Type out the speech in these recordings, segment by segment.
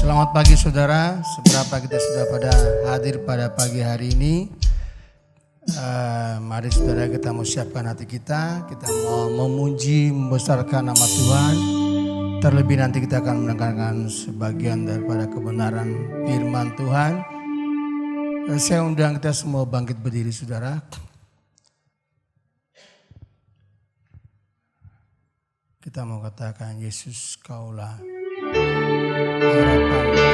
Selamat pagi saudara, seberapa kita sudah pada hadir pada pagi hari ini. Mari saudara kita mau siapkan hati kita mau memuji, membesarkan nama Tuhan. Terlebih nanti kita akan mendengarkan sebagian daripada kebenaran firman Tuhan. Saya undang kita semua bangkit berdiri saudara. Kita mau katakan Yesus kaulah harapan.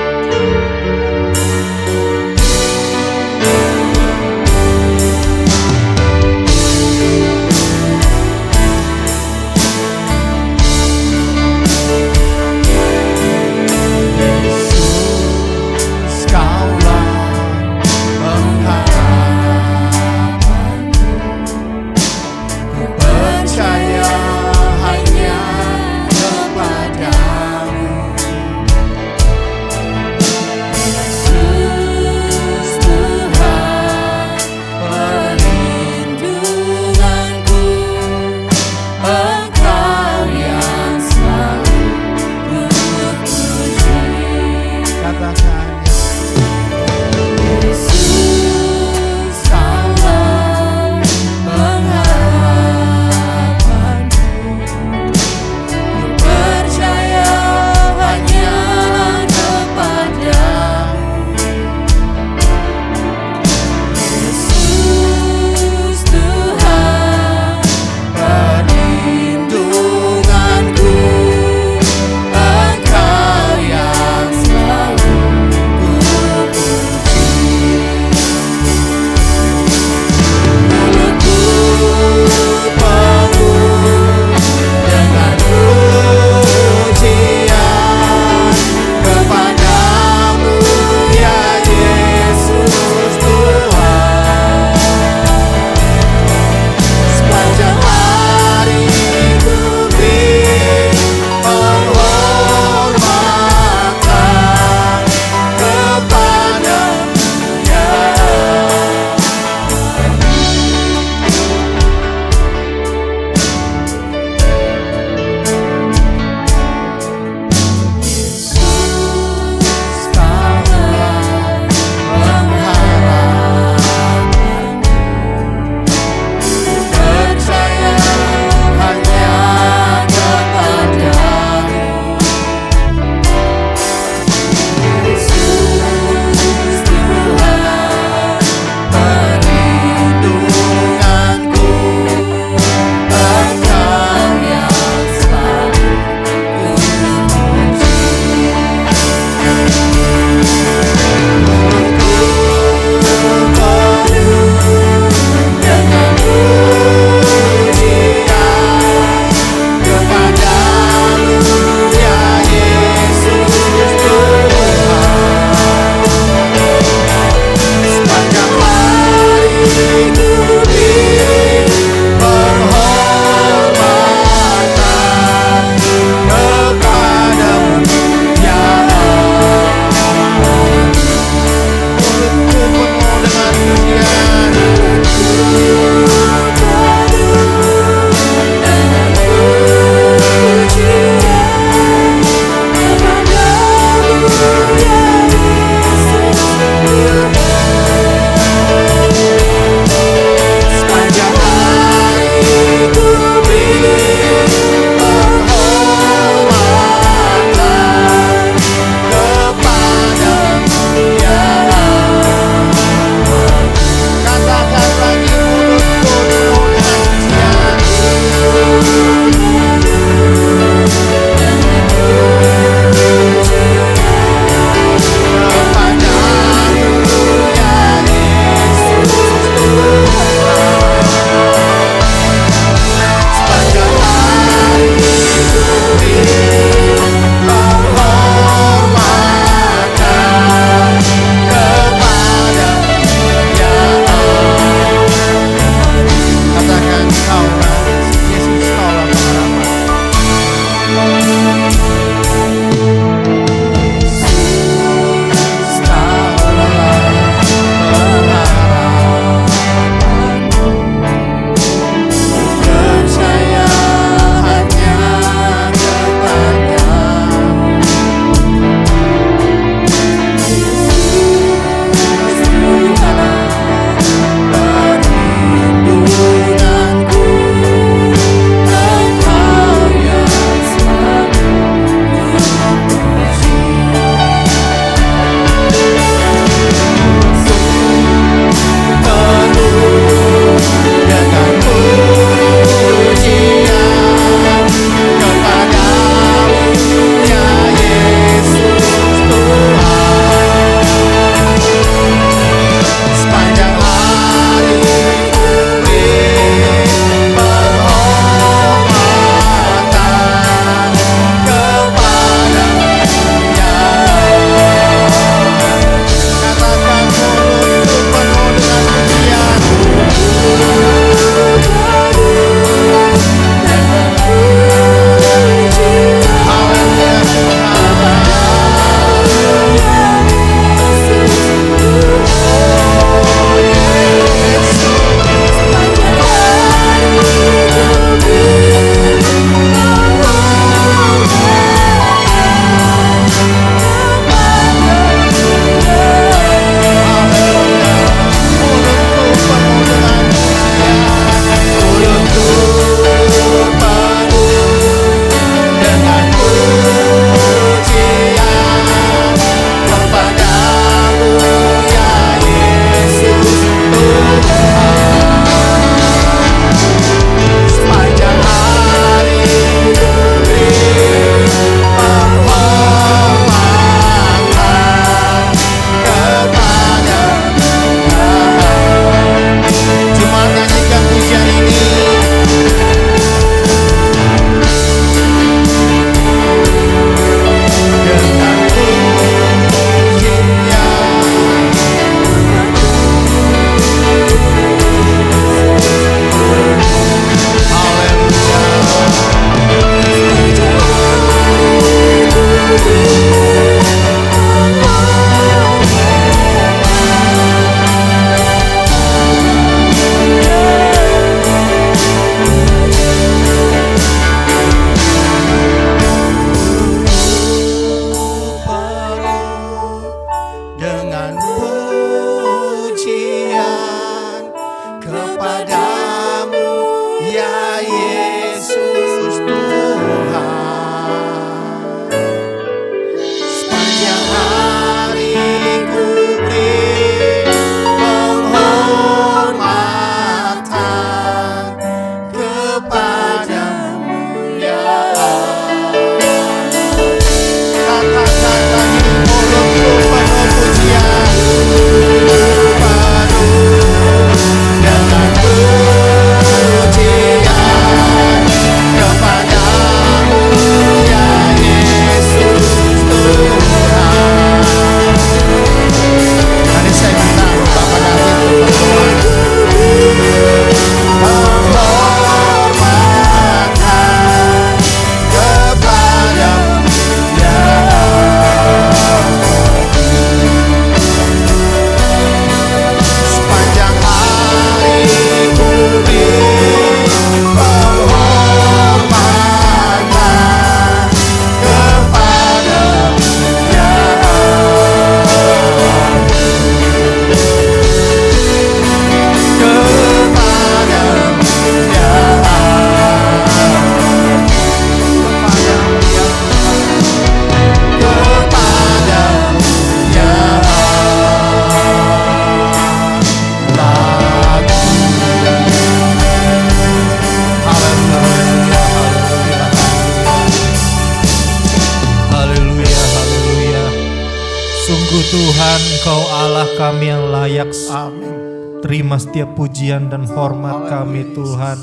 Sungguh Tuhan, Engkau Allah kami yang layak. Amin. Terima setiap pujian dan hormat kami Tuhan.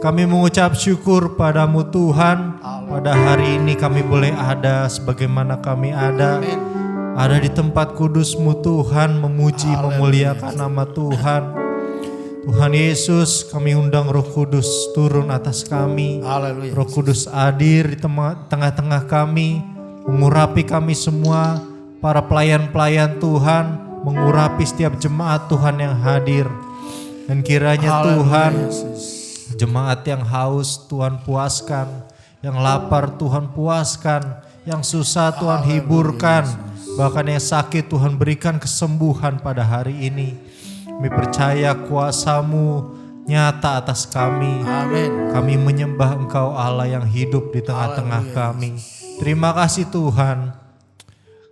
Kami mengucap syukur padamu Tuhan. Pada hari ini kami boleh ada sebagaimana kami ada. Ada di tempat kudus-Mu Tuhan, memuji, memuliakan nama Tuhan. Tuhan Yesus, kami undang Roh Kudus turun atas kami. Haleluya. Roh Kudus hadir di tengah-tengah kami, mengurapi kami semua, para pelayan-pelayan Tuhan, mengurapi setiap jemaat Tuhan yang hadir. Dan kiranya Tuhan, jemaat yang haus Tuhan puaskan, yang lapar Tuhan puaskan, yang susah Tuhan hiburkan, bahkan yang sakit Tuhan berikan kesembuhan pada hari ini. Kami percaya kuasa-Mu nyata atas kami. Amin. Kami menyembah Engkau Allah yang hidup di tengah-tengah kami. Terima kasih Tuhan.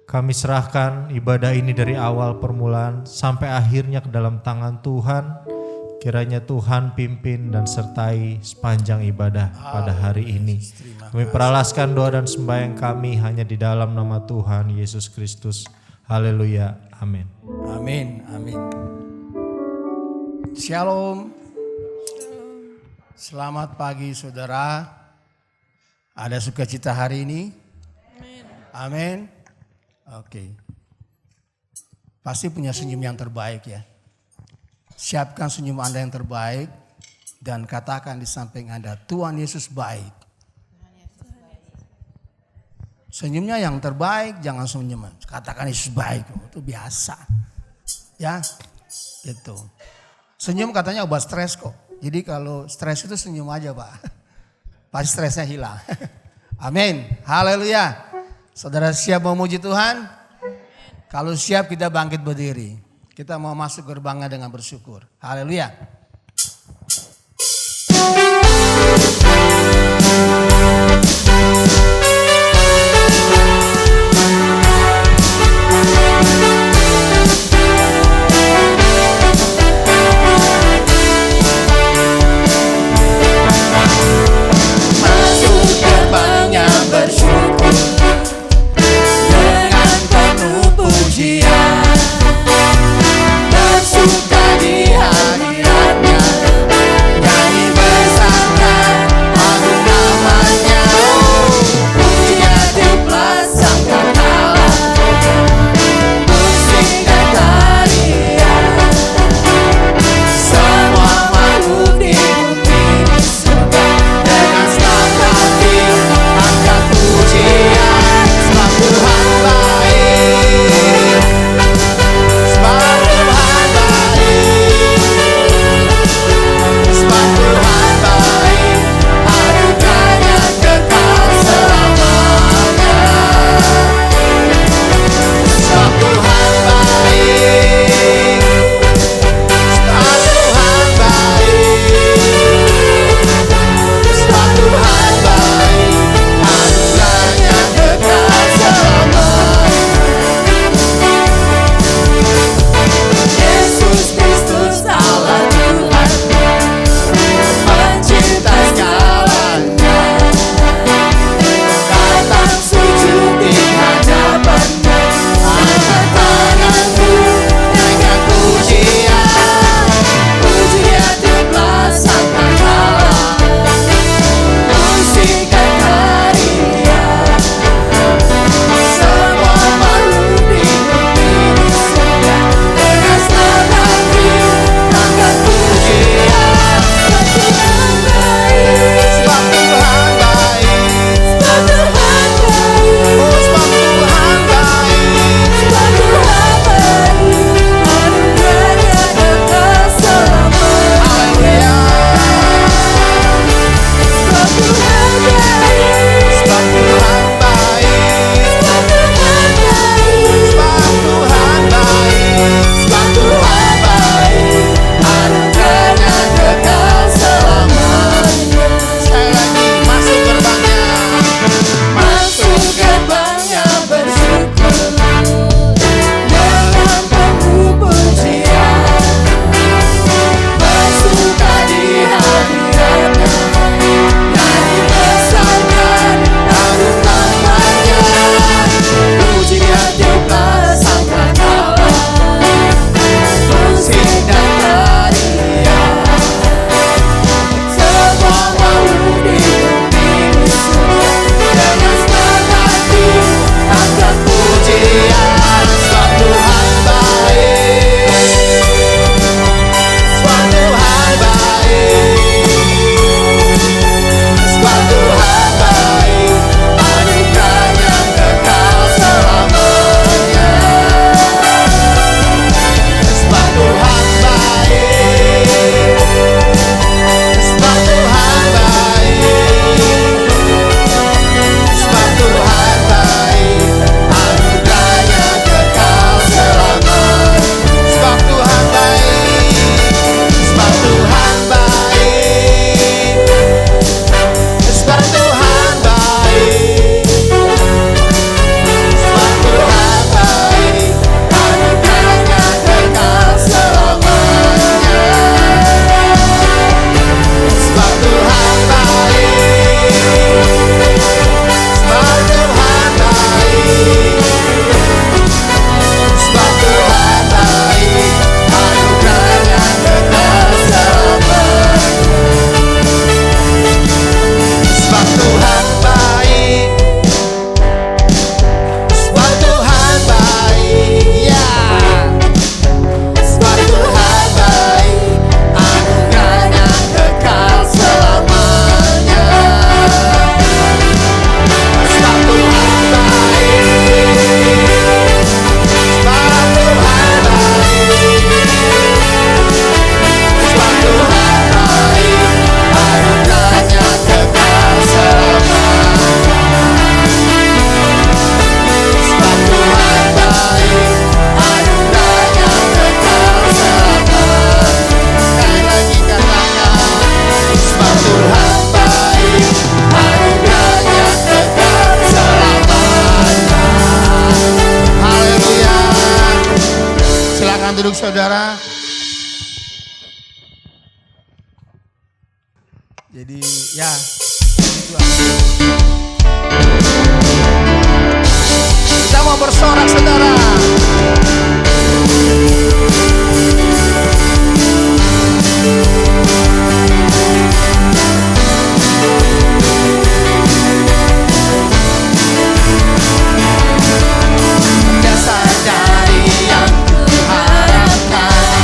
Kami serahkan ibadah ini dari awal permulaan sampai akhirnya ke dalam tangan Tuhan. Kiranya Tuhan pimpin dan sertai sepanjang ibadah pada hari ini. Kami peralaskan doa dan sembahyang kami hanya di dalam nama Tuhan Yesus Kristus. Haleluya. Amin. Amin. Amin. Shalom. Selamat pagi saudara. Ada sukacita hari ini? Amin. Oke. Pasti punya senyum yang terbaik ya. Siapkan senyum Anda yang terbaik dan katakan di samping Anda, Tuhan Yesus baik. Senyumnya yang terbaik, jangan senyum. Katakan Yesus baik, itu biasa. Ya, gitu. Senyum katanya obat stres kok. Jadi kalau stres itu senyum aja Pak. Pasti stresnya hilang. Amin. Haleluya. Saudara siap memuji Tuhan? Kalau siap kita bangkit berdiri. Kita mau masuk gerbangnya dengan bersyukur. Haleluya. Masuk gerbangnya bersyukur dengan penuh pujian, bersuka di hadirat tempat duduk saudara. Jadi ya itu aja. Kita mau bersorak saudara. Dasar dari yang kuharapkan,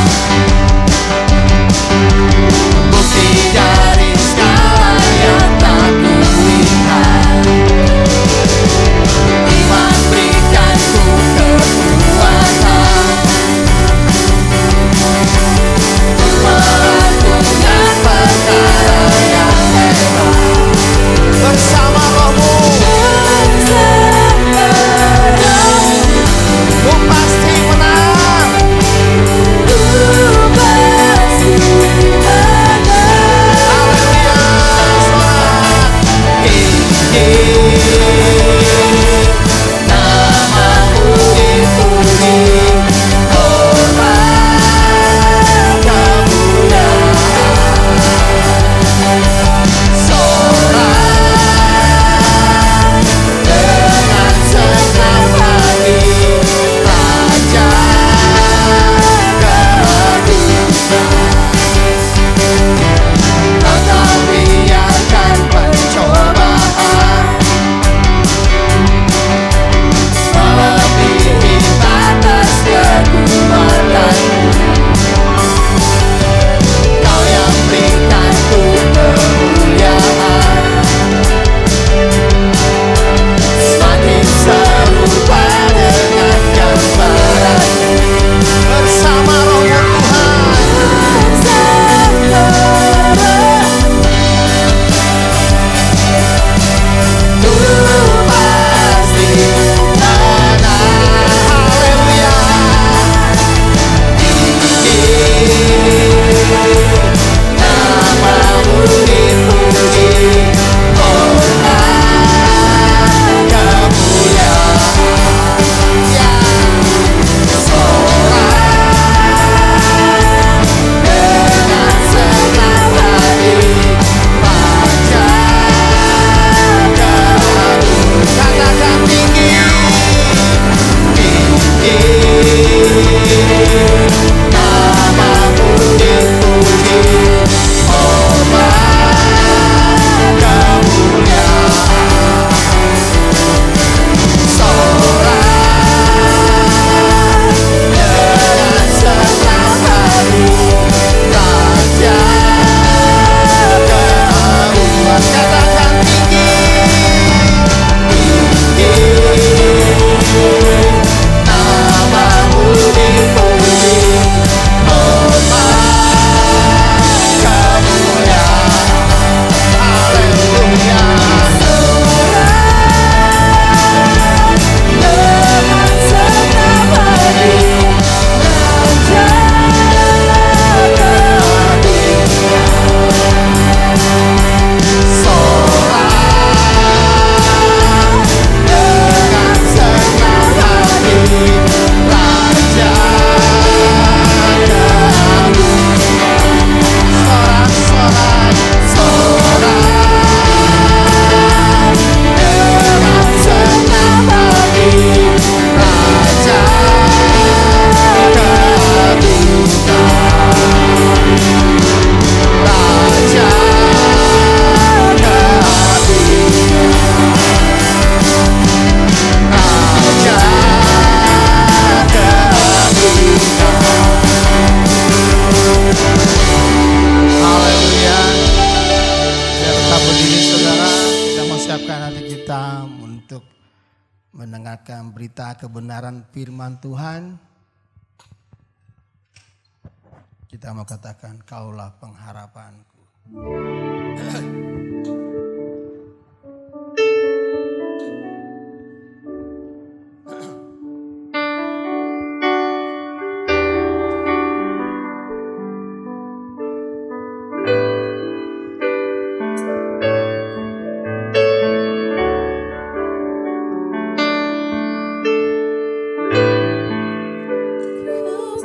bukti dari segala yang tak kulihat. Iman berikan ku kekuatan untuk melakukan perkara yang hebat. Bersama Rohmu ku pasti menang. Haleluya, sorak. Namamu dipuji, hormat kemuliaan. Sorak dengan senang hati, Raja keagungan. Engkau biarkan pencobaan melebihi batas kekuatanmu. Kau yang berikan ku kemuliaan, semakin serupa dengan gambaranmu. Bersama Roh Tuhan ku pasti menang. Haleluya. Namamu dipuji, hormat kemuliaan. Ya, sorak dengan senang hati, Raja keagungan. Katakan tinggi, tinggi. Namamu dipuji, hormat kemuliaan. Sorak dengan senang hati, Raja keagungan. Katakan tinggi, tinggi. Namamu dipuji, hormat kemuliaan. Haleluya. Dengan senang hati, Raja keagungan. Sorak dengan senang hati, Raja keagungan. Sorak, sorak, dengan senang hati, Raja keagungan. Raja keagungan. Raja keagungan. Haleluya. Biar tetap berdiri saudara, kita mau siapkan hati kita untuk mendengarkan berita kebenaran firman Tuhan. Kita mau katakan, Kaulah pengharapanku. Ku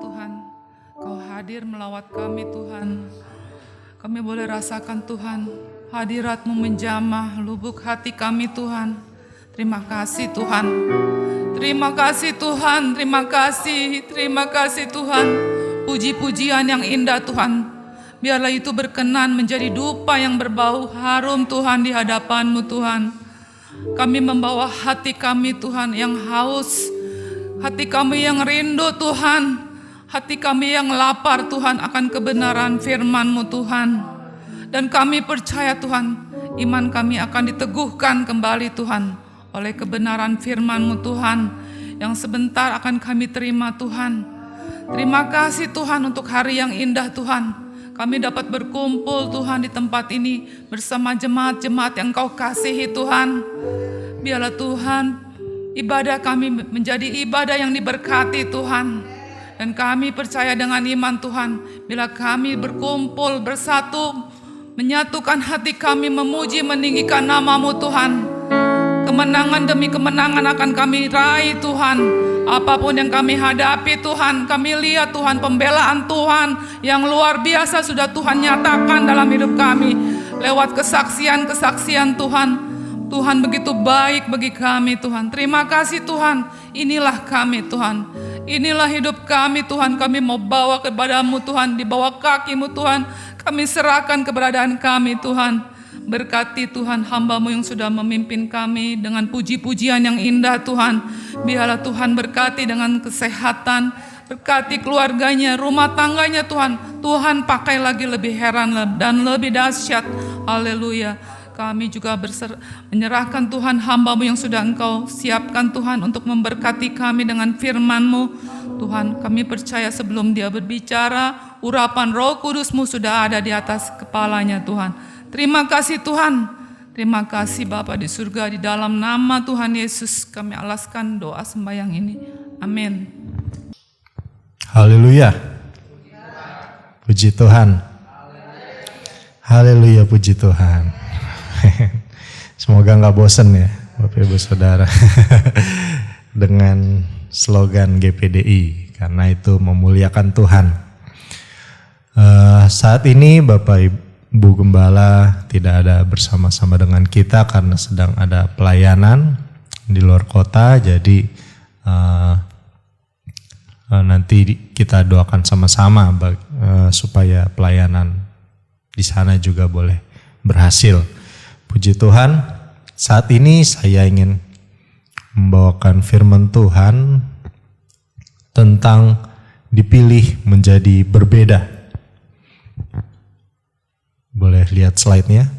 Tuhan, Kau hadir melawat kami Tuhan. Kami boleh rasakan Tuhan, hadirat-Mu menjamah lubuk hati kami Tuhan. Terima kasih Tuhan. Terima kasih Tuhan, terima kasih Tuhan. Puji-pujian yang indah Tuhan. Biarlah itu berkenan menjadi dupa yang berbau harum Tuhan di hadapan-Mu Tuhan. Kami membawa hati kami Tuhan yang haus, hati kami yang rindu Tuhan, hati kami yang lapar Tuhan akan kebenaran firman-Mu Tuhan. Dan kami percaya Tuhan, iman kami akan diteguhkan kembali Tuhan oleh kebenaran firman-Mu Tuhan yang sebentar akan kami terima Tuhan. Terima kasih Tuhan untuk hari yang indah Tuhan. Kami dapat berkumpul Tuhan di tempat ini bersama jemaat-jemaat yang Kau kasihi Tuhan. Biarlah Tuhan, ibadah kami menjadi ibadah yang diberkati Tuhan. Dan kami percaya dengan iman Tuhan, bila kami berkumpul bersatu, menyatukan hati kami memuji meninggikan nama-Mu Tuhan. Kemenangan demi kemenangan akan kami raih Tuhan. Apapun yang kami hadapi Tuhan, kami lihat Tuhan pembelaan Tuhan yang luar biasa sudah Tuhan nyatakan dalam hidup kami. Lewat kesaksian-kesaksian Tuhan. Tuhan begitu baik bagi kami Tuhan. Terima kasih Tuhan. Inilah kami Tuhan. Inilah hidup kami Tuhan. Kami mau bawa kepada-Mu Tuhan. Di bawah kaki-Mu Tuhan. Kami serahkan keberadaan kami Tuhan. Berkati Tuhan hamba-Mu yang sudah memimpin kami dengan puji-pujian yang indah Tuhan. Biarlah Tuhan berkati dengan kesehatan, berkati keluarganya, rumah tangganya Tuhan. Tuhan pakai lagi lebih heran dan lebih dahsyat. Haleluya. Kami juga menyerahkan Tuhan hamba-Mu yang sudah Engkau siapkan Tuhan untuk memberkati kami dengan firman-Mu. Tuhan, kami percaya sebelum dia berbicara, urapan Roh Kudus-Mu sudah ada di atas kepalanya Tuhan. Terima kasih Tuhan. Terima kasih Bapa di surga, di dalam nama Tuhan Yesus kami alaskan doa sembahyang ini. Amin. Haleluya. Puji Tuhan. Haleluya, puji Tuhan. Semoga nggak bosen ya Bapak Ibu Saudara dengan slogan GPDI, karena itu memuliakan Tuhan. Saat ini Bapak Ibu Gembala tidak ada bersama-sama dengan kita karena sedang ada pelayanan di luar kota, jadi nanti kita doakan sama-sama supaya pelayanan di sana juga boleh berhasil. Puji Tuhan, saat ini saya ingin membawakan firman Tuhan tentang dipilih menjadi berbeda. Boleh lihat slide-nya?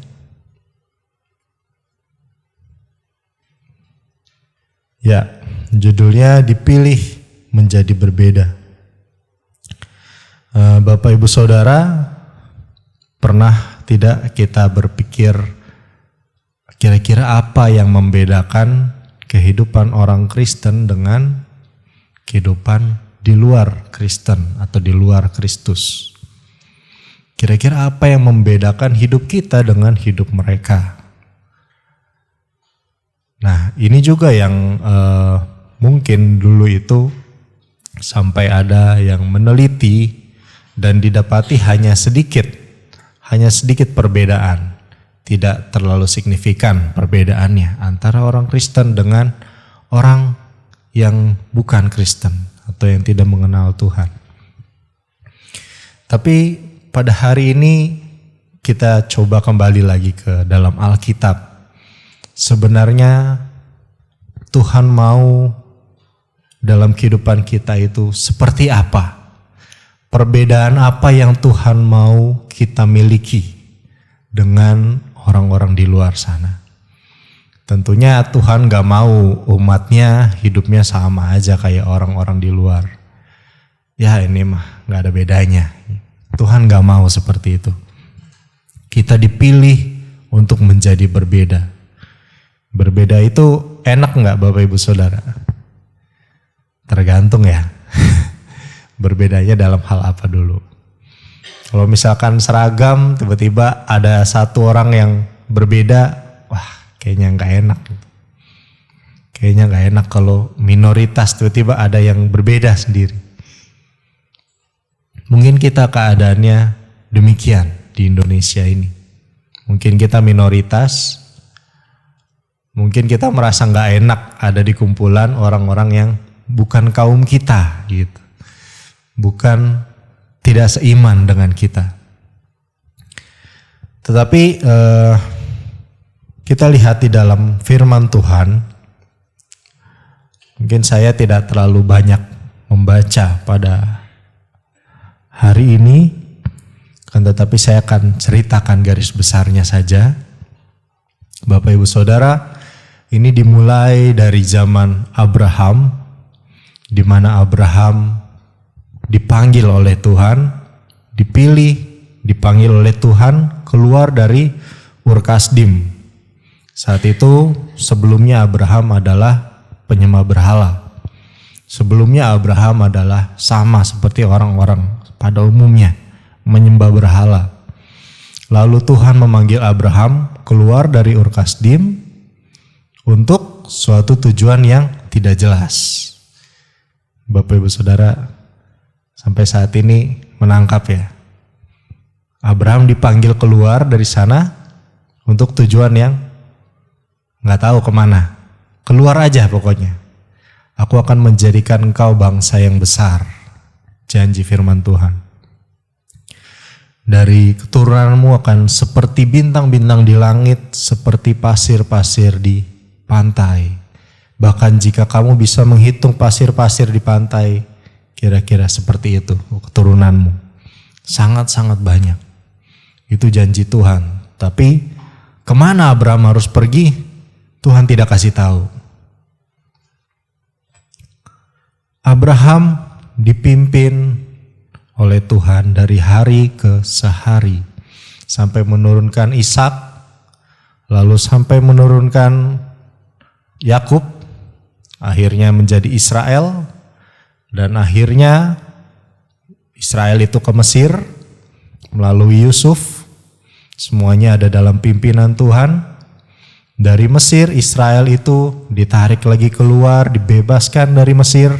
Ya, judulnya dipilih menjadi berbeda. Bapak Ibu Saudara, pernah tidak kita berpikir kira-kira apa yang membedakan kehidupan orang Kristen dengan kehidupan di luar Kristen atau di luar Kristus? Kira-kira apa yang membedakan hidup kita dengan hidup mereka? Nah, ini juga yang mungkin dulu itu sampai ada yang meneliti dan didapati hanya sedikit perbedaan. Tidak terlalu signifikan perbedaannya antara orang Kristen dengan orang yang bukan Kristen atau yang tidak mengenal Tuhan. Tapi pada hari ini kita coba kembali lagi ke dalam Alkitab. Sebenarnya Tuhan mau dalam kehidupan kita itu seperti apa? Perbedaan apa yang Tuhan mau kita miliki dengan orang-orang di luar sana? Tentunya Tuhan gak mau umatnya hidupnya sama aja kayak orang-orang di luar. Ya ini mah gak ada bedanya. Tuhan gak mau seperti itu. Kita dipilih untuk menjadi berbeda. Berbeda itu enak gak Bapak Ibu Saudara? Tergantung ya. Berbedanya dalam hal apa dulu? Kalau misalkan seragam, tiba-tiba ada satu orang yang berbeda, wah kayaknya gak enak. Kayaknya gak enak kalau minoritas tiba-tiba ada yang berbeda sendiri. Mungkin kita keadaannya demikian di Indonesia ini. Mungkin kita minoritas, mungkin kita merasa nggak enak ada di kumpulan orang-orang yang bukan kaum kita gitu. Bukan tidak seiman dengan kita. Tetapi kita lihat di dalam firman Tuhan, mungkin saya tidak terlalu banyak membaca pada hari ini, kan tetapi saya akan ceritakan garis besarnya saja. Bapak Ibu Saudara, ini dimulai dari zaman Abraham, di mana Abraham dipanggil oleh Tuhan, dipilih, dipanggil oleh Tuhan keluar dari Ur Kasdim. Saat itu sebelumnya Abraham adalah penyembah berhala. Sebelumnya Abraham adalah sama seperti orang-orang pada umumnya, menyembah berhala. Lalu Tuhan memanggil Abraham keluar dari Ur Kasdim untuk suatu tujuan yang tidak jelas. Bapak Ibu Saudara, sampai saat ini menangkap ya. Abraham dipanggil keluar dari sana untuk tujuan yang nggak tahu kemana. Keluar aja pokoknya. Aku akan menjadikan engkau bangsa yang besar. Janji firman Tuhan. Dari keturunanmu akan seperti bintang-bintang di langit, seperti pasir-pasir di pantai. Bahkan jika kamu bisa menghitung pasir-pasir di pantai, kira-kira seperti itu keturunanmu. Sangat-sangat banyak. Itu janji Tuhan. Tapi kemana Abraham harus pergi? Tuhan tidak kasih tahu. Abraham dipimpin oleh Tuhan dari hari ke sehari. Sampai menurunkan Ishak, lalu sampai menurunkan Yakub, akhirnya menjadi Israel, dan akhirnya Israel itu ke Mesir melalui Yusuf. Semuanya ada dalam pimpinan Tuhan. Dari Mesir, Israel itu ditarik lagi keluar, dibebaskan dari Mesir,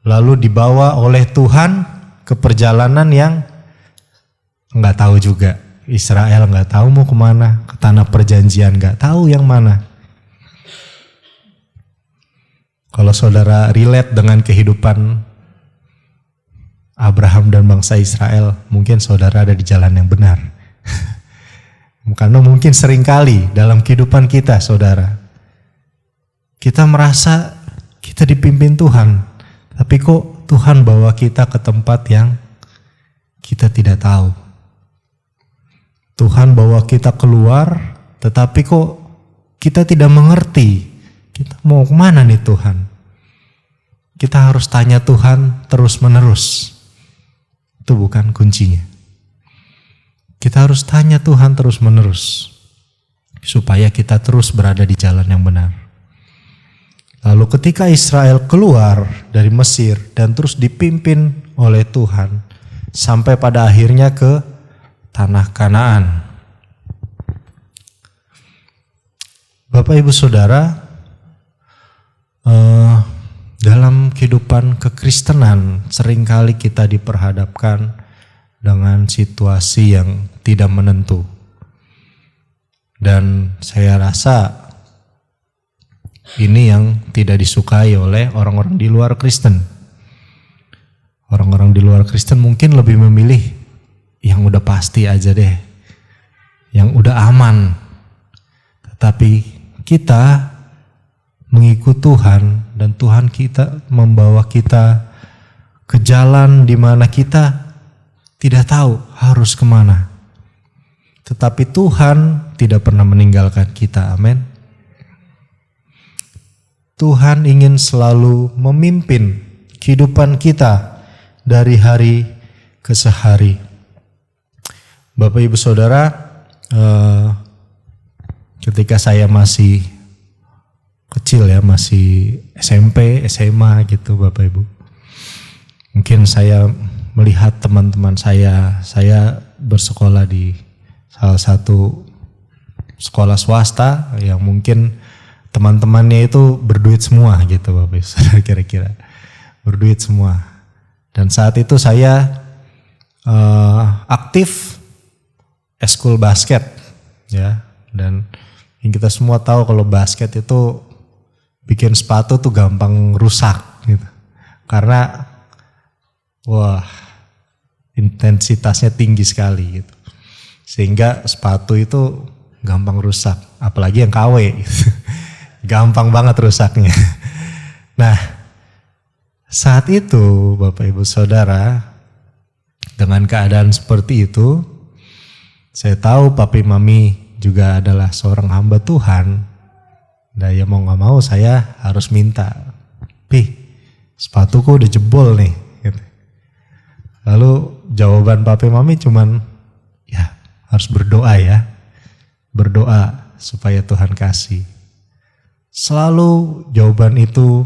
lalu dibawa oleh Tuhan ke perjalanan yang nggak tahu juga. Israel nggak tahu mau kemana, ke tanah perjanjian nggak tahu yang mana. Kalau saudara relate dengan kehidupan Abraham dan bangsa Israel, mungkin saudara ada di jalan yang benar. Karena mungkin seringkali dalam kehidupan kita, saudara, kita merasa kita dipimpin Tuhan, tapi kok Tuhan bawa kita ke tempat yang kita tidak tahu. Tuhan bawa kita keluar, tetapi kok kita tidak mengerti. Kita mau kemana nih Tuhan? Kita harus tanya Tuhan terus menerus. Itu bukan kuncinya. Kita harus tanya Tuhan terus menerus. Supaya kita terus berada di jalan yang benar. Lalu ketika Israel keluar dari Mesir dan terus dipimpin oleh Tuhan. Sampai pada akhirnya ke tanah Kanaan. Bapak Ibu Saudara, dalam kehidupan kekristenan seringkali kita diperhadapkan dengan situasi yang tidak menentu. Dan saya rasa ini yang tidak disukai oleh orang-orang di luar Kristen. Orang-orang di luar Kristen mungkin lebih memilih yang udah pasti aja deh, yang udah aman. Tetapi kita mengikut Tuhan dan Tuhan kita membawa kita ke jalan di mana kita tidak tahu harus kemana. Tetapi Tuhan tidak pernah meninggalkan kita, amin. Tuhan ingin selalu memimpin kehidupan kita dari hari ke sehari. Bapak Ibu Saudara, ketika saya masih kecil ya, masih SMP, SMA gitu Bapak Ibu. Mungkin saya melihat teman-teman saya bersekolah di salah satu sekolah swasta yang mungkin teman-temannya itu berduit semua gitu Bapak Ibu, kira-kira berduit semua. Dan saat itu saya aktif eskul basket ya, dan yang kita semua tahu kalau basket itu bikin sepatu tuh gampang rusak gitu. Karena wah, intensitasnya tinggi sekali gitu. Sehingga sepatu itu gampang rusak, apalagi yang KW gitu. Gampang banget rusaknya. Nah, saat itu Bapak Ibu Saudara, dengan keadaan seperti itu, saya tahu Papi Mami juga adalah seorang hamba Tuhan. Dan ya mau gak mau saya harus minta, Pi, sepatuku udah jebol nih. Gitu. Lalu jawaban Papi Mami cuman, ya harus berdoa ya. Berdoa supaya Tuhan kasih. Selalu jawaban itu,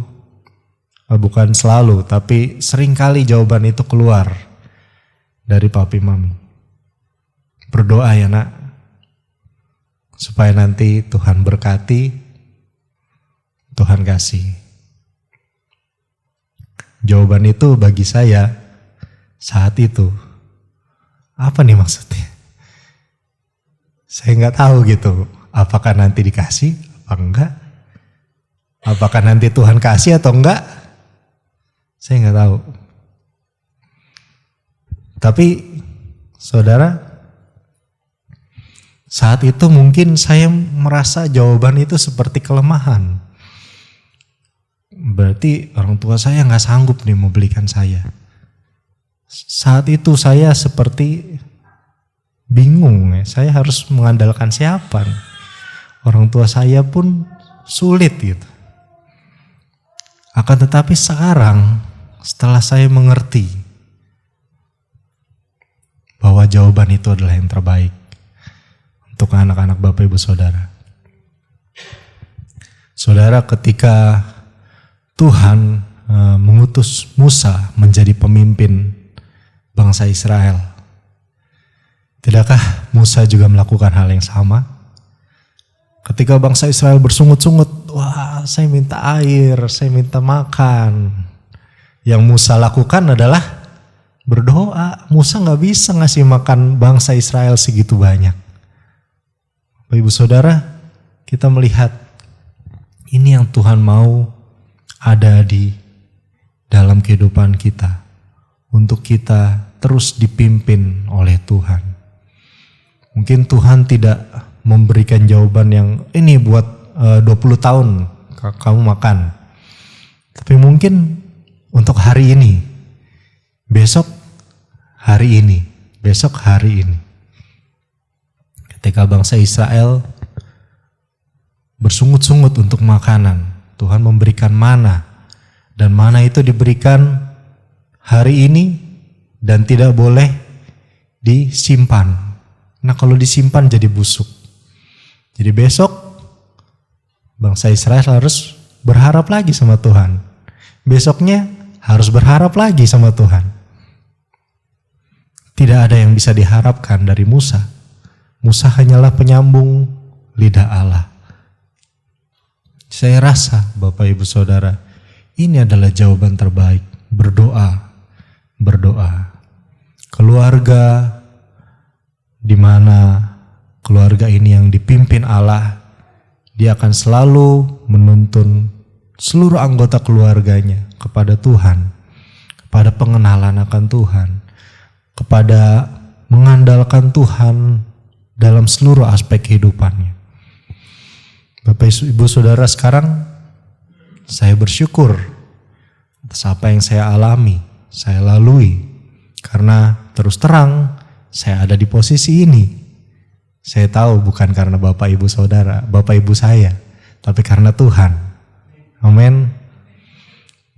bukan selalu, tapi seringkali jawaban itu keluar dari Papi Mami. Berdoa ya nak, supaya nanti Tuhan berkati, Tuhan kasih. Jawaban itu bagi saya saat itu, apa nih maksudnya? Saya nggak tahu gitu, apakah nanti dikasih, apa enggak? Apakah nanti Tuhan kasih atau enggak? Saya nggak tahu. Tapi saudara, saat itu mungkin saya merasa jawaban itu seperti kelemahan. Berarti orang tua saya nggak sanggup nih membelikan saya. Saat itu saya seperti bingung ya, saya harus mengandalkan siapa nih? Orang tua saya pun sulit gitu. Akan tetapi sekarang setelah saya mengerti bahwa jawaban itu adalah yang terbaik untuk anak-anak Bapak Ibu Saudara. Saudara, ketika Tuhan mengutus Musa menjadi pemimpin bangsa Israel, tidakkah Musa juga melakukan hal yang sama? Ketika bangsa Israel bersungut-sungut, wah saya minta air, saya minta makan. Yang Musa lakukan adalah berdoa. Musa gak bisa ngasih makan bangsa Israel segitu banyak. Bapak Ibu Saudara, kita melihat ini yang Tuhan mau ada di dalam kehidupan kita. Untuk kita terus dipimpin oleh Tuhan. Mungkin Tuhan tidak memberikan jawaban yang ini buat 20 tahun kamu makan. Tapi mungkin untuk hari ini, besok hari ini, besok hari ini. Ketika bangsa Israel bersungut-sungut untuk makanan, Tuhan memberikan mana. Dan mana itu diberikan hari ini dan tidak boleh disimpan. Nah kalau disimpan jadi busuk. Jadi besok bangsa Israel harus berharap lagi sama Tuhan. Besoknya harus berharap lagi sama Tuhan. Tidak ada yang bisa diharapkan dari Musa. Musa hanyalah penyambung lidah Allah. Saya rasa Bapak Ibu Saudara, ini adalah jawaban terbaik. Berdoa, berdoa. Keluarga di mana keluarga ini yang dipimpin Allah, dia akan selalu menuntun seluruh anggota keluarganya kepada Tuhan, kepada pengenalan akan Tuhan, kepada mengandalkan Tuhan dalam seluruh aspek kehidupannya. Bapak Ibu Saudara, sekarang saya bersyukur atas apa yang saya alami, saya lalui. Karena terus terang saya ada di posisi ini. Saya tahu bukan karena Bapak Ibu Saudara, Bapak Ibu saya, tapi karena Tuhan. Amin.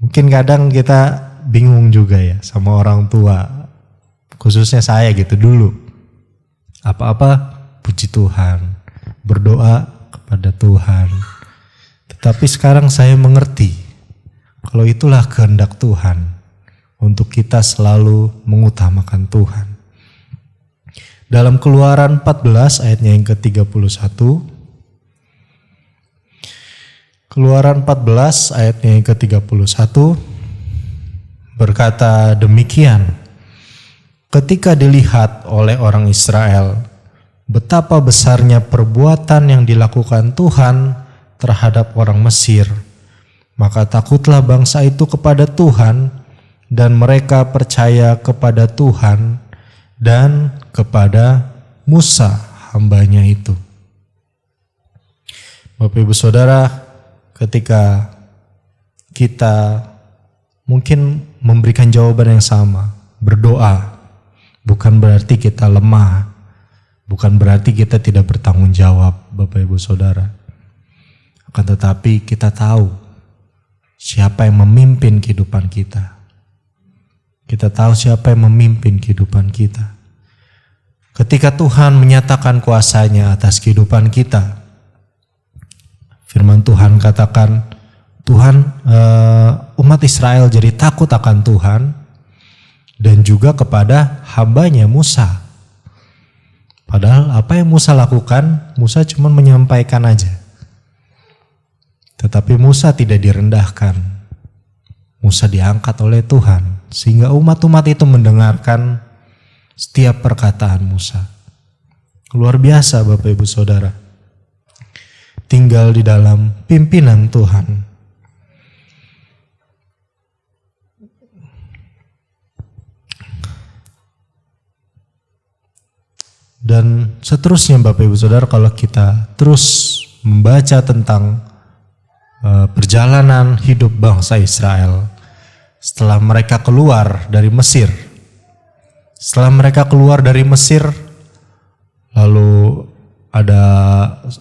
Mungkin kadang kita bingung juga ya sama orang tua, khususnya saya gitu dulu. Apa-apa puji Tuhan, berdoa kepada Tuhan. Tetapi sekarang saya mengerti kalau itulah kehendak Tuhan untuk kita selalu mengutamakan Tuhan. Dalam Keluaran 14 ayatnya yang ke-31. Keluaran 14 ayatnya yang ke-31 berkata demikian. ketika dilihat oleh orang Israel betapa besarnya perbuatan yang dilakukan Tuhan terhadap orang Mesir, maka takutlah bangsa itu kepada Tuhan dan mereka percaya kepada Tuhan dan kepada Musa hambanya itu. Bapak Ibu Saudara, ketika kita mungkin memberikan jawaban yang sama, berdoa, bukan berarti kita lemah, bukan berarti kita tidak bertanggung jawab, Bapak Ibu Saudara. Akan tetapi kita tahu siapa yang memimpin kehidupan kita. Kita tahu siapa yang memimpin kehidupan kita. Ketika Tuhan menyatakan kuasa-Nya atas kehidupan kita, firman Tuhan katakan, umat Israel jadi takut akan Tuhan dan juga kepada hambanya Musa. Padahal apa yang Musa lakukan, Musa cuma menyampaikan aja. Tetapi Musa tidak direndahkan. Musa diangkat oleh Tuhan sehingga umat-umat itu mendengarkan setiap perkataan Musa. Luar biasa Bapak Ibu Saudara. Tinggal di dalam pimpinan Tuhan. Dan seterusnya Bapak Ibu Saudara, kalau kita terus membaca tentang perjalanan hidup bangsa Israel setelah mereka keluar dari Mesir. Setelah mereka keluar dari Mesir, lalu ada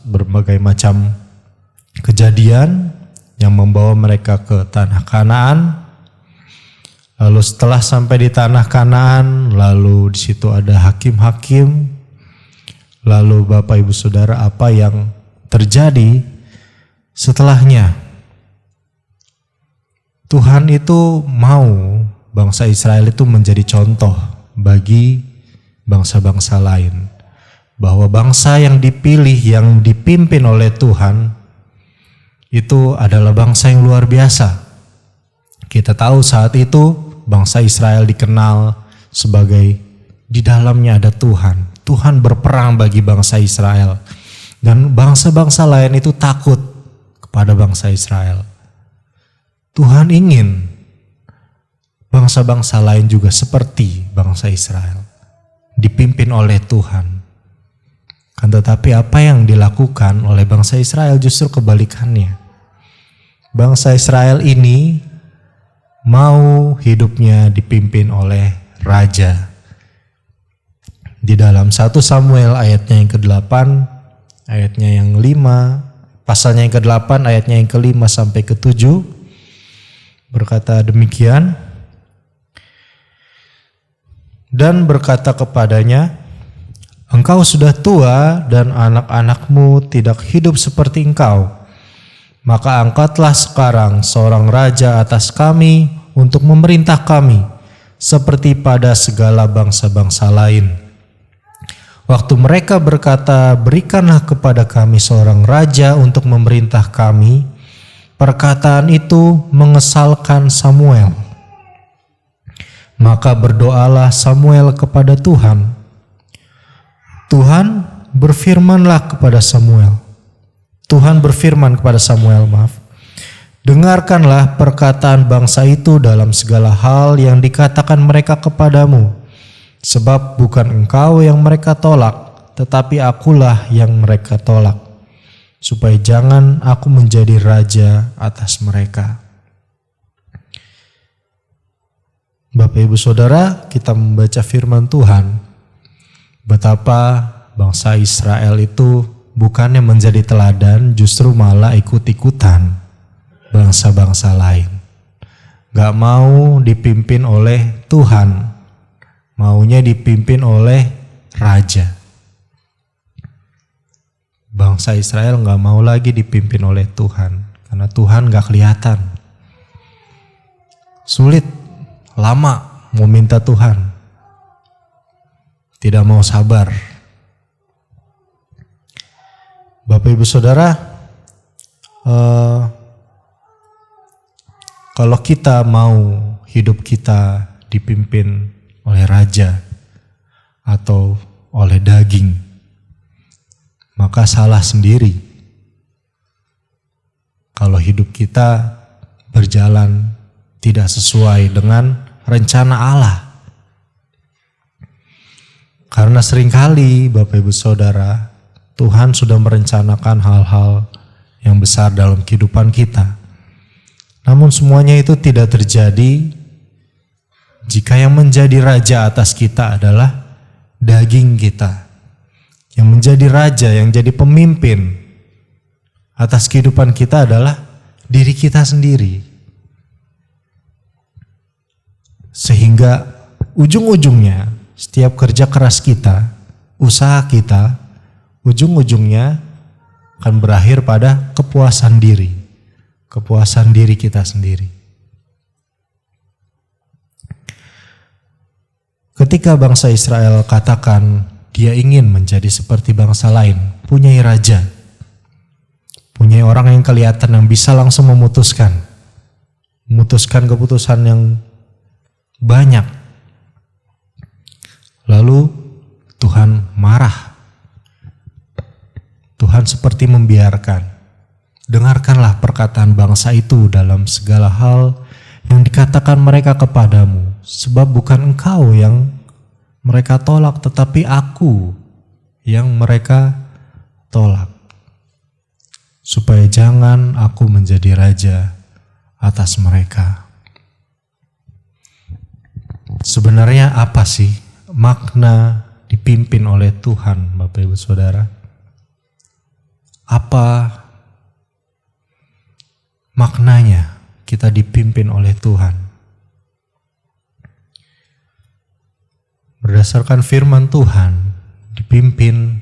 berbagai macam kejadian yang membawa mereka ke tanah Kanaan. Lalu setelah sampai di tanah Kanaan, lalu di situ ada hakim-hakim. Lalu Bapak Ibu Saudara, apa yang terjadi setelahnya? Tuhan itu mau bangsa Israel itu menjadi contoh bagi bangsa-bangsa lain. Bahwa bangsa yang dipilih, yang dipimpin oleh Tuhan, itu adalah bangsa yang luar biasa. Kita tahu saat itu bangsa Israel dikenal sebagai di dalamnya ada Tuhan. Tuhan berperang bagi bangsa Israel. Dan bangsa-bangsa lain itu takut kepada bangsa Israel. Tuhan ingin bangsa-bangsa lain juga seperti bangsa Israel, dipimpin oleh Tuhan. Kan tetapi apa yang dilakukan oleh bangsa Israel justru kebalikannya. Bangsa Israel ini mau hidupnya dipimpin oleh raja. Di dalam 1 Samuel ayatnya yang ke-8, ayatnya yang 5, pasalnya yang ke-8, ayatnya yang ke-5 sampai ke-7, berkata demikian, dan berkata kepadanya, engkau sudah tua dan anak-anakmu tidak hidup seperti engkau. Maka angkatlah sekarang seorang raja atas kami untuk memerintah kami, seperti pada segala bangsa-bangsa lain. Waktu mereka berkata, berikanlah kepada kami seorang raja untuk memerintah kami, perkataan itu mengesalkan Samuel. Maka berdoalah Samuel kepada Tuhan. Tuhan berfirman kepada Samuel, dengarkanlah perkataan bangsa itu dalam segala hal yang dikatakan mereka kepadamu, sebab bukan engkau yang mereka tolak, tetapi akulah yang mereka tolak, supaya jangan aku menjadi raja atas mereka. Bapak Ibu Saudara, kita membaca firman Tuhan, betapa bangsa Israel itu bukannya menjadi teladan, justru malah ikut-ikutan bangsa-bangsa lain. Gak mau dipimpin oleh Tuhan, maunya dipimpin oleh raja. Bangsa Israel gak mau lagi dipimpin oleh Tuhan, karena Tuhan gak kelihatan. Sulit, lama mau minta Tuhan, tidak mau sabar. Bapak Ibu Saudara, kalau kita mau hidup kita dipimpin oleh raja, atau oleh daging, maka salah sendiri kalau hidup kita berjalan tidak sesuai dengan rencana Allah. Karena seringkali Bapak Ibu Saudara, Tuhan sudah merencanakan hal-hal yang besar dalam kehidupan kita. Namun semuanya itu tidak terjadi jika yang menjadi raja atas kita adalah daging kita. Yang menjadi raja, yang jadi pemimpin atas kehidupan kita adalah diri kita sendiri. Sehingga ujung-ujungnya setiap kerja keras kita, usaha kita, ujung-ujungnya akan berakhir pada kepuasan diri. Kepuasan diri kita sendiri. Ketika bangsa Israel katakan dia ingin menjadi seperti bangsa lain, punyai raja, punyai orang yang kelihatan yang bisa langsung memutuskan keputusan yang banyak. Lalu Tuhan marah. Tuhan seperti membiarkan. Dengarkanlah perkataan bangsa itu dalam segala hal yang dikatakan mereka kepadamu, sebab bukan engkau yang mereka tolak, tetapi aku yang mereka tolak. Supaya jangan aku menjadi raja atas mereka. Sebenarnya apa sih makna dipimpin oleh Tuhan, Bapak Ibu Saudara? Apa maknanya kita dipimpin oleh Tuhan? Berdasarkan firman Tuhan, dipimpin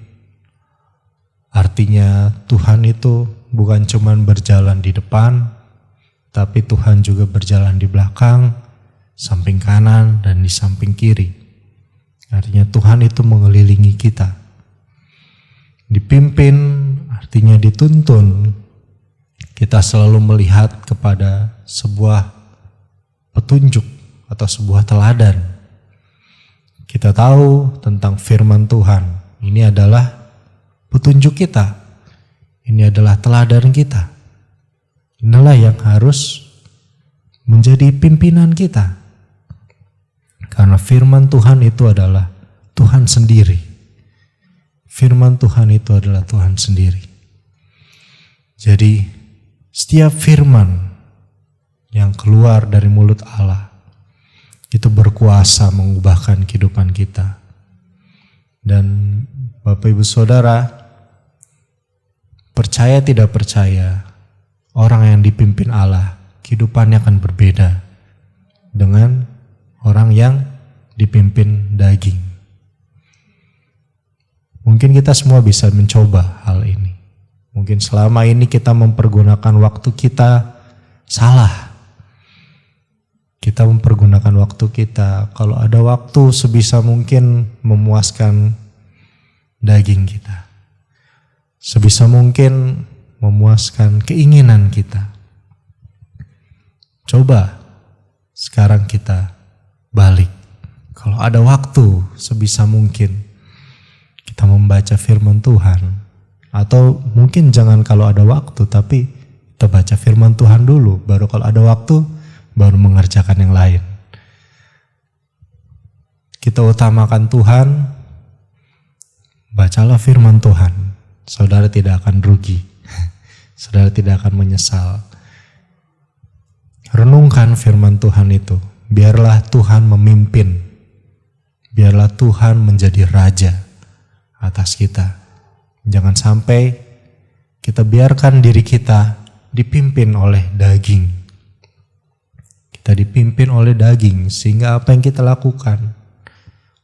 artinya Tuhan itu bukan cuma berjalan di depan, tapi Tuhan juga berjalan di belakang, samping kanan, dan di samping kiri. Artinya Tuhan itu mengelilingi kita. Dipimpin artinya dituntun. Kita selalu melihat kepada sebuah petunjuk atau sebuah teladan. Kita tahu tentang firman Tuhan. Ini adalah petunjuk kita. Ini adalah teladan kita. Inilah yang harus menjadi pimpinan kita. Karena firman Tuhan itu adalah Tuhan sendiri. Firman Tuhan itu adalah Tuhan sendiri. Jadi setiap firman yang keluar dari mulut Allah itu berkuasa mengubahkan kehidupan kita. Dan Bapak Ibu Saudara, percaya tidak percaya, orang yang dipimpin Allah, kehidupannya akan berbeda dengan orang yang dipimpin daging. Mungkin kita semua bisa mencoba hal ini. Mungkin selama ini kita mempergunakan waktu kita salah. Kita mempergunakan waktu kita, kalau ada waktu sebisa mungkin memuaskan daging kita. Sebisa mungkin memuaskan keinginan kita. Coba sekarang kita balik. Kalau ada waktu sebisa mungkin kita membaca firman Tuhan. Atau mungkin jangan kalau ada waktu, tapi kita baca firman Tuhan dulu. Baru kalau ada waktu baru mengerjakan yang lain. Kita utamakan Tuhan, bacalah firman Tuhan. Saudara tidak akan rugi. Saudara tidak akan menyesal. Renungkan firman Tuhan itu. Biarlah Tuhan memimpin. Biarlah Tuhan menjadi raja atas kita. Jangan sampai kita biarkan diri kita dipimpin oleh daging. Kita dipimpin oleh daging sehingga apa yang kita lakukan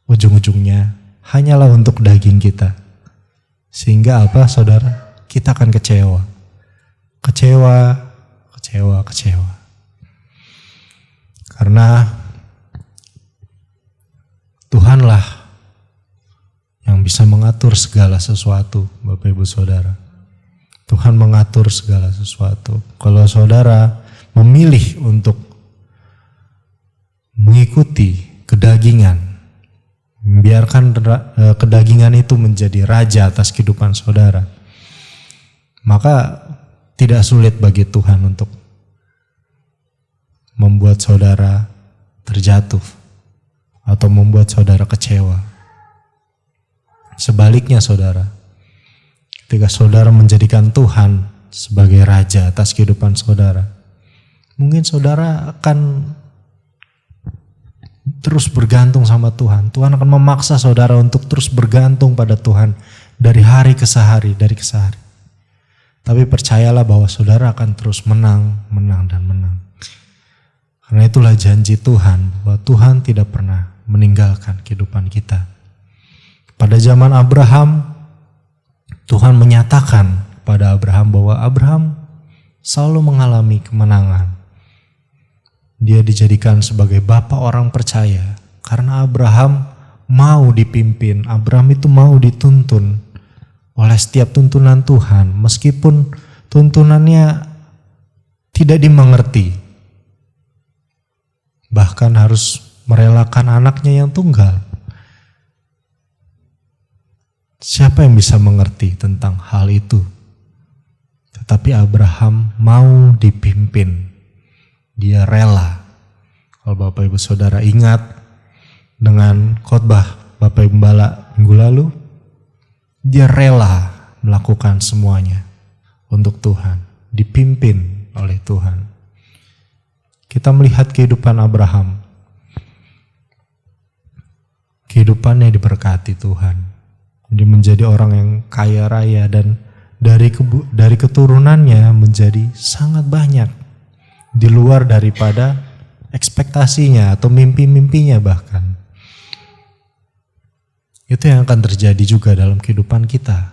ujung-ujungnya hanyalah untuk daging kita. Sehingga apa saudara? Kita akan kecewa. Kecewa. Karena Tuhanlah yang bisa mengatur segala sesuatu, Bapak Ibu Saudara. Tuhan mengatur segala sesuatu. Kalau saudara memilih untuk mengikuti kedagingan, membiarkan kedagingan itu menjadi raja atas kehidupan saudara, maka tidak sulit bagi Tuhan untuk membuat saudara terjatuh atau membuat saudara kecewa. Sebaliknya saudara, ketika saudara menjadikan Tuhan sebagai raja atas kehidupan saudara, mungkin saudara akan terus bergantung sama Tuhan. Tuhan akan memaksa saudara untuk terus bergantung pada Tuhan dari hari ke hari, dari ke hari. Tapi percayalah bahwa saudara akan terus menang, dan menang. Karena itulah janji Tuhan bahwa Tuhan tidak pernah meninggalkan kehidupan kita. Pada zaman Abraham, Tuhan menyatakan pada Abraham bahwa Abraham selalu mengalami kemenangan. Dia dijadikan sebagai bapa orang percaya karena Abraham mau dipimpin, Abraham itu mau dituntun oleh setiap tuntunan Tuhan, meskipun tuntunannya tidak dimengerti. Bahkan harus merelakan anaknya yang tunggal. Siapa yang bisa mengerti tentang hal itu? Tetapi Abraham mau dipimpin. Dia rela. Kalau Bapak Ibu Saudara ingat dengan khotbah Bapak Ibu Gembala minggu lalu, dia rela melakukan semuanya untuk Tuhan, dipimpin oleh Tuhan. Kita melihat kehidupan Abraham. Kehidupannya diberkati Tuhan. Dia menjadi orang yang kaya raya dan dari keturunannya menjadi sangat banyak. Di luar daripada ekspektasinya atau mimpi-mimpinya bahkan. Itu yang akan terjadi juga dalam kehidupan kita.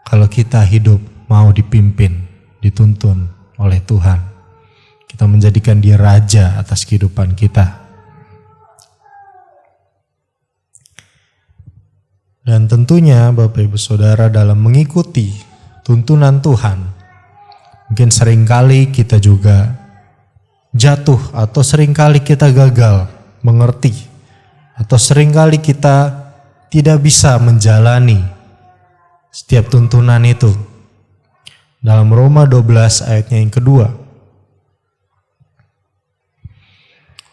Kalau kita hidup mau dipimpin, dituntun oleh Tuhan. Kita menjadikan Dia raja atas kehidupan kita. Dan tentunya Bapak Ibu Saudara dalam mengikuti tuntunan Tuhan, mungkin seringkali kita juga jatuh atau seringkali kita gagal mengerti atau seringkali kita tidak bisa menjalani setiap tuntunan itu. Dalam Roma 12 ayatnya yang kedua.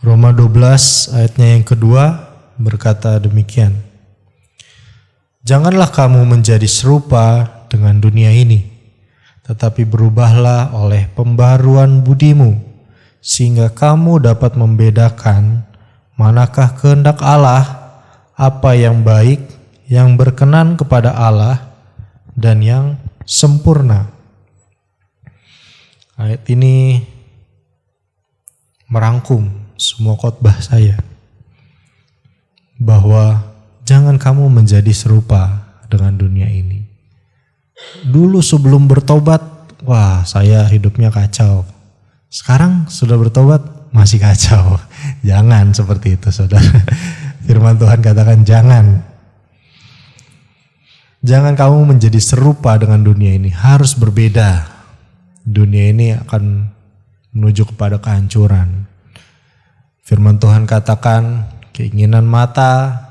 Roma 12 ayatnya yang kedua berkata demikian. Janganlah kamu menjadi serupa dengan dunia ini, tetapi berubahlah oleh pembaruan budimu, sehingga kamu dapat membedakan manakah kehendak Allah, apa yang baik, yang berkenan kepada Allah, dan yang sempurna. Ayat ini merangkum semua khotbah saya, bahwa jangan kamu menjadi serupa dengan dunia ini. Dulu sebelum bertobat, wah saya hidupnya kacau. Sekarang sudah bertobat, masih kacau. Jangan seperti itu saudara. Firman Tuhan katakan jangan. Jangan kamu menjadi serupa dengan dunia ini. Harus berbeda. Dunia ini akan menuju kepada kehancuran. Firman Tuhan katakan keinginan mata,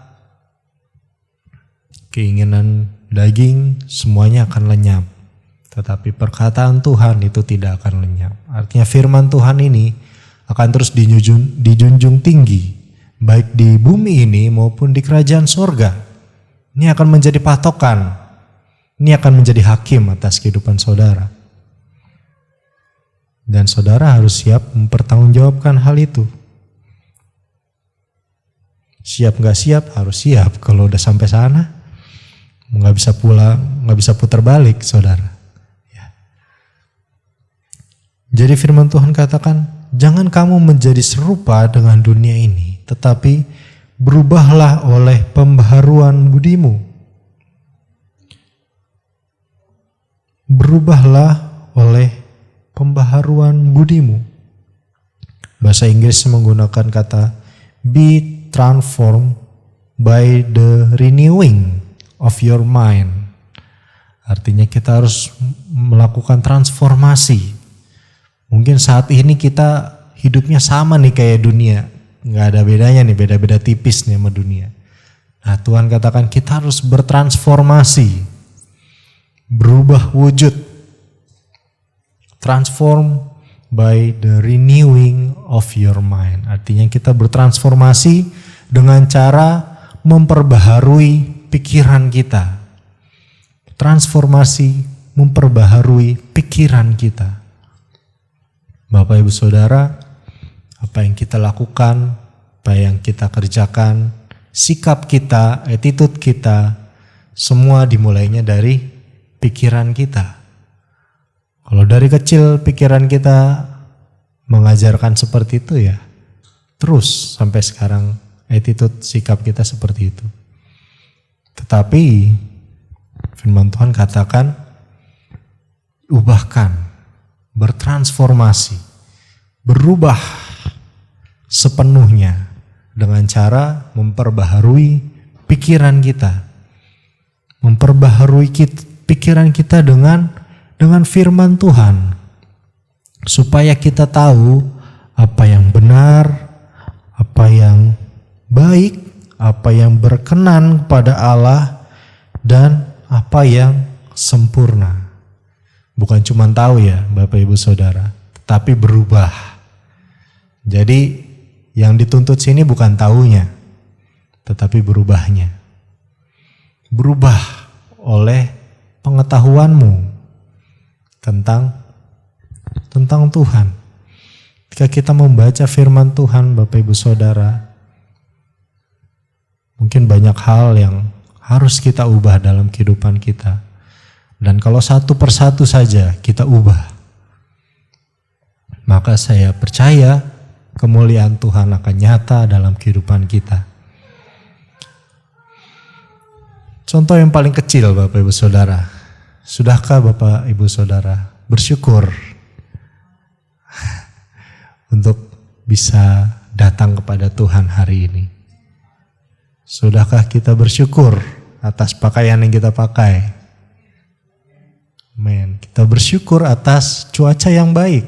keinginan daging, semuanya akan lenyap. Tetapi perkataan Tuhan itu tidak akan lenyap. Artinya firman Tuhan ini akan terus dijunjung tinggi. Baik di bumi ini maupun di kerajaan sorga. Ini akan menjadi patokan. Ini akan menjadi hakim atas kehidupan saudara. Dan saudara harus siap mempertanggungjawabkan hal itu. Siap gak siap? Harus siap. Kalau udah sampai sana, nggak bisa pulang, nggak bisa putar balik, saudara. Ya. Jadi firman Tuhan katakan, jangan kamu menjadi serupa dengan dunia ini, tetapi berubahlah oleh pembaharuan budimu. Berubahlah oleh pembaharuan budimu. Bahasa Inggris menggunakan kata be transformed by the renewing of your mind. Artinya kita harus melakukan transformasi. Mungkin saat ini kita hidupnya sama nih kayak dunia. Nggak ada bedanya nih, beda-beda tipis nih sama dunia. Nah, Tuhan katakan kita harus bertransformasi, berubah wujud. Transform by the renewing of your mind. Artinya kita bertransformasi dengan cara memperbaharui pikiran kita. Transformasi memperbaharui pikiran kita. Bapak Ibu Saudara, apa yang kita lakukan, apa yang kita kerjakan, sikap kita, attitude kita, semua dimulainya dari pikiran kita. Kalau dari kecil pikiran kita mengajarkan seperti itu ya, terus sampai sekarang attitude sikap kita seperti itu. Tetapi firman Tuhan katakan, ubahkan, bertransformasi, berubah sepenuhnya dengan cara memperbaharui pikiran kita. Memperbaharui pikiran kita dengan firman Tuhan, supaya kita tahu apa yang benar, apa yang baik, apa yang berkenan kepada Allah, dan apa yang sempurna. Bukan cuma tahu ya Bapak Ibu Saudara, tetapi berubah. Jadi yang dituntut sini bukan tahunya, tetapi berubahnya. Berubah oleh pengetahuanmu tentang Tuhan. Ketika kita membaca firman Tuhan Bapak Ibu Saudara, mungkin banyak hal yang harus kita ubah dalam kehidupan kita. Dan kalau satu persatu saja kita ubah, maka saya percaya kemuliaan Tuhan akan nyata dalam kehidupan kita. Contoh yang paling kecil Bapak Ibu Saudara. Sudahkah Bapak Ibu Saudara bersyukur untuk bisa datang kepada Tuhan hari ini? Sudahkah kita bersyukur atas pakaian yang kita pakai? Amin. Kita bersyukur atas cuaca yang baik.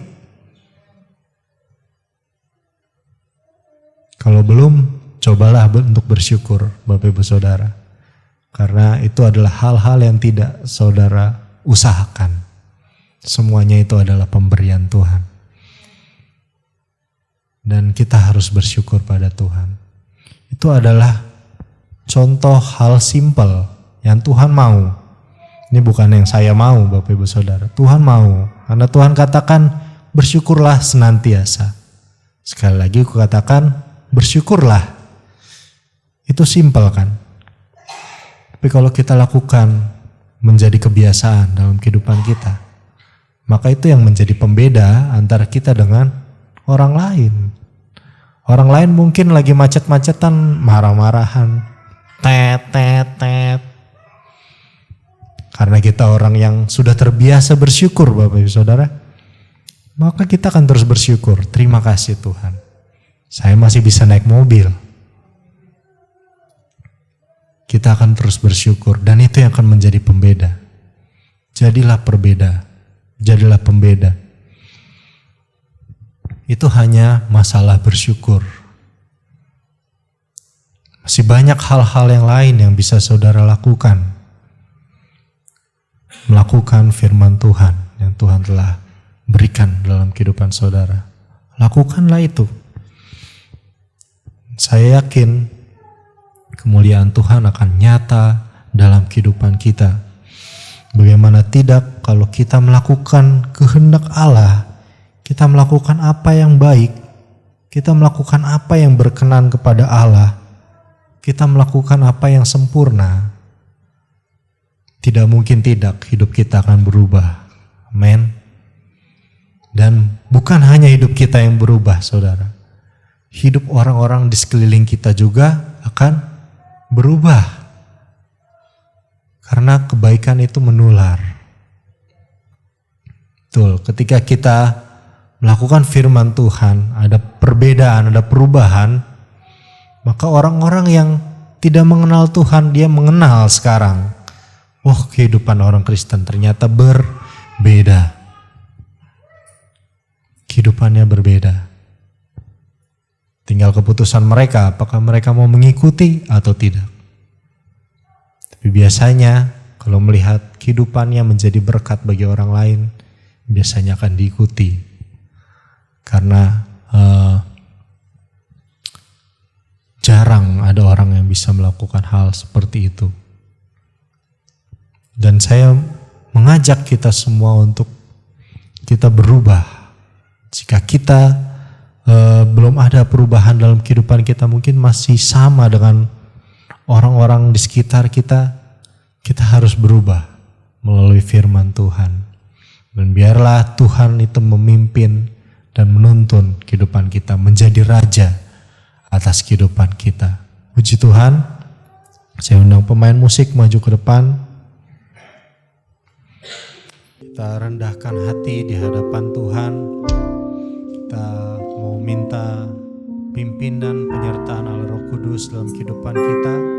Kalau belum, cobalah untuk bersyukur Bapak Ibu Saudara. Karena itu adalah hal-hal yang tidak saudara usahakan. Semuanya itu adalah pemberian Tuhan. Dan kita harus bersyukur pada Tuhan. Itu adalah contoh hal simpel yang Tuhan mau. Ini bukan yang saya mau Bapak Ibu Saudara. Tuhan mau. Karena Tuhan katakan bersyukurlah senantiasa. Sekali lagi aku katakan bersyukurlah. Itu simpel kan. Tapi kalau kita lakukan menjadi kebiasaan dalam kehidupan kita, maka itu yang menjadi pembeda antara kita dengan orang lain. Orang lain mungkin lagi macet-macetan, marah-marahan, tet. Karena kita orang yang sudah terbiasa bersyukur Bapak Ibu Saudara, maka kita akan terus bersyukur. Terima kasih Tuhan, saya masih bisa naik mobil. Kita akan terus bersyukur dan itu yang akan menjadi pembeda. Jadilah pembeda. Itu hanya masalah bersyukur. Masih banyak hal-hal yang lain yang bisa saudara lakukan. Melakukan firman Tuhan yang Tuhan telah berikan dalam kehidupan saudara. Lakukanlah itu. Saya yakin kemuliaan Tuhan akan nyata dalam kehidupan kita. Bagaimana tidak kalau kita melakukan kehendak Allah, kita melakukan apa yang baik, kita melakukan apa yang berkenan kepada Allah, kita melakukan apa yang sempurna. Tidak mungkin tidak hidup kita akan berubah. Amin. Dan bukan hanya hidup kita yang berubah saudara. Hidup orang-orang di sekeliling kita juga akan berubah. Karena kebaikan itu menular. Betul, ketika kita melakukan firman Tuhan, ada perbedaan, ada perubahan, maka orang-orang yang tidak mengenal Tuhan, dia mengenal sekarang. Oh, kehidupan orang Kristen ternyata berbeda. Kehidupannya berbeda. Tinggal keputusan mereka, apakah mereka mau mengikuti atau tidak. Tapi biasanya kalau melihat kehidupannya menjadi berkat bagi orang lain, biasanya akan diikuti. Karena jarang ada orang yang bisa melakukan hal seperti itu. Dan saya mengajak kita semua untuk kita berubah. Jika kita belum ada perubahan dalam kehidupan kita, mungkin masih sama dengan orang-orang di sekitar kita, kita harus berubah melalui firman Tuhan. Dan biarlah Tuhan itu memimpin dan menuntun kehidupan kita menjadi raja atas kehidupan kita. Puji Tuhan. Saya undang pemain musik maju ke depan. Kita rendahkan hati di hadapan Tuhan. Kita mau minta pimpinan penyertaan Allah Roh Kudus dalam kehidupan kita.